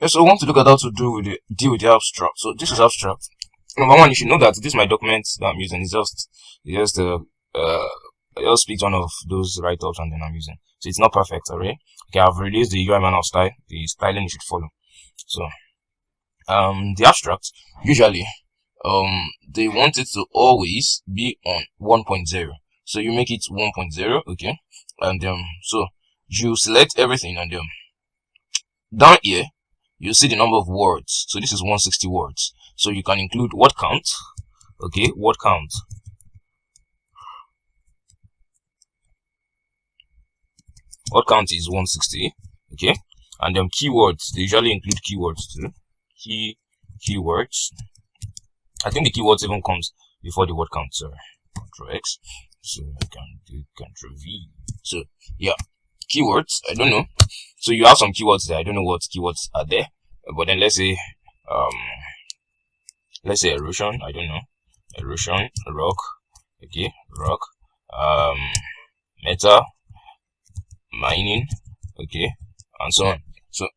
Yeah, so I want to look at how to deal with the abstract. So this is abstract. Number one, you should know that this my document that I'm using is just I just picked one of those write-ups and then I'm using. So it's not perfect, alright? Okay, I've released the UI manual style, the styling you should follow. So the abstract usually they want it to always be on 1.0. So you make it 1.0, okay? And so you select everything and down here you see the number of words. So this is 160 words. So you can include word count, okay? Word count. Word count is 160, okay? And keywords, they usually include keywords too. Keywords. I think the keywords even comes before the word count. So Ctrl X. So I can do Ctrl V. So yeah, keywords. I don't know. So you have some keywords there. I don't know what keywords are there. But then let's say erosion. I don't know. Erosion, rock. Okay, rock. Metal, mining. Okay, and so on. So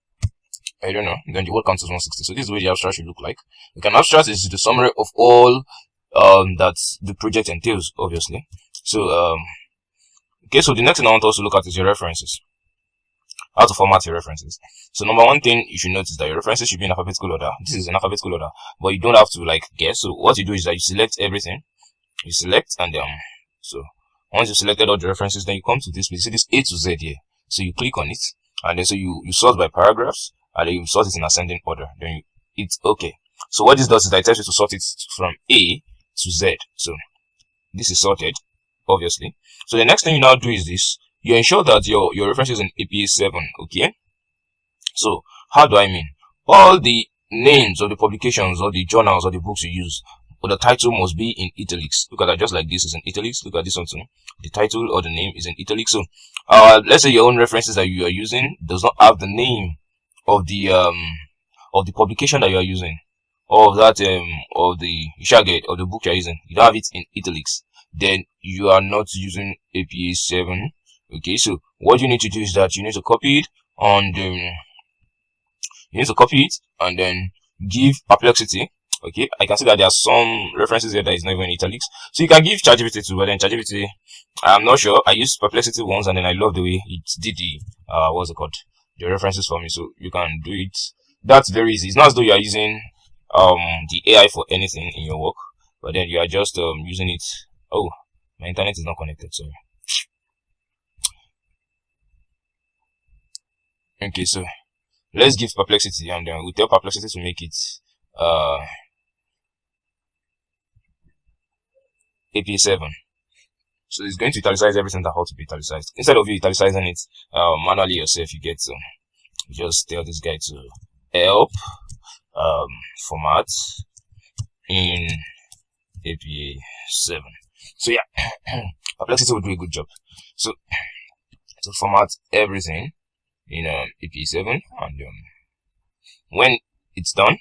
I don't know. Then the word count is 160. So this is the way the abstract should look like. Okay, an abstract is the summary of all that the project entails, obviously. So okay, so the next thing I want to also look at is your references. How to format your references. So number one thing you should notice is that your references should be in alphabetical order. This is in alphabetical order, but you don't have to like guess. So what you do is that you select everything. You select and so once you've selected all the references, then you come to this place. You see this A to Z here. So you click on it and then so you sort by paragraphs and then you sort it in ascending order. Then you it's okay. So what this does is that it tells you to sort it from A to Z. So this is sorted, obviously. So the next thing you now do is this. You ensure that your references in APA 7, okay? So how do I mean? All the names of the publications or the journals or the books you use, or the title must be in italics. Look at that, just like this is in italics. Look at this one too. The title or the name is in italics. So let's say your own references that you are using does not have the name of the publication that you are using, or of that of the or the book you are using. You don't have it in italics, then you are not using APA 7. Okay, so what you need to do is that you need to copy it and then give perplexity. Okay, I can see that there are some references here that is not even in italics, so you can give ChatGPT too. But then ChatGPT, I'm not sure. I used perplexity once and then I love the way it did the what's it called, the references for me. So you can do it. That's very easy. It's not as though you are using the AI for anything in your work, but then you are just using it. Oh, my internet is not connected. Sorry. Okay, so let's give perplexity and then we'll tell perplexity to make it APA 7. So it's going to italicize everything that ought to be italicized. Instead of you italicizing it manually yourself, you get to just tell this guy to help format in APA 7. So yeah, perplexity will do a good job. So to format everything in APA 7 and when it's done,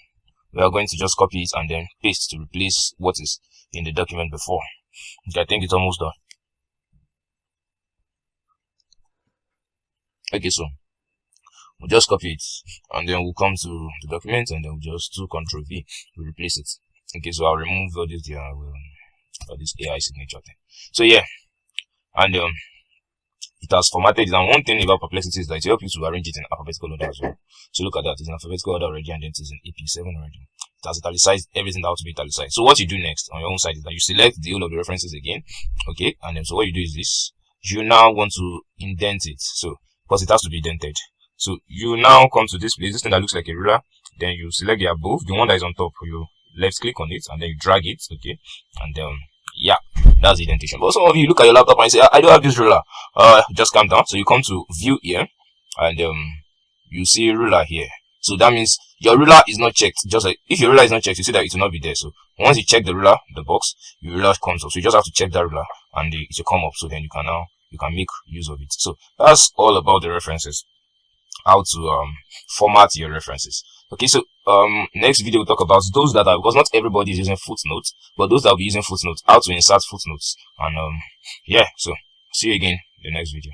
we are going to just copy it and then paste to replace what is in the document before. Okay, I think it's almost done. Okay, so we'll just copy it and then we'll come to the document and then we'll just do Ctrl V to replace it. Okay, so I'll remove all this this AI signature thing. So yeah, and it has formatted it. And one thing about perplexity is that it helps you to arrange it in alphabetical order as well. So look at that, it's in alphabetical order already and then it is in APA 7 already. It has italicized everything that ought to be italicized. So what you do next on your own side is that you select the whole of the references again. Okay, and then so what you do is this. You now want to indent it. So because it has to be indented. So you now come to this place, this thing that looks like a ruler. Then you select the above, the one that is on top. You left click on it and then you drag it. Okay, and yeah, that's the indentation. But some of you look at your laptop and say, I don't have this ruler. Just calm down. So you come to view here and you see ruler here. So that means your ruler is not checked. Just like if your ruler is not checked, you see that it will not be there. So once you check the ruler, the box, your ruler comes up. So you just have to check that ruler and it will come up. So then you can make use of it. So that's all about the references, how to format your references. Okay, so next video we'll talk about those that are, because not everybody is using footnotes, but those that will be using footnotes, how to insert footnotes. And yeah, so see you again in the next video.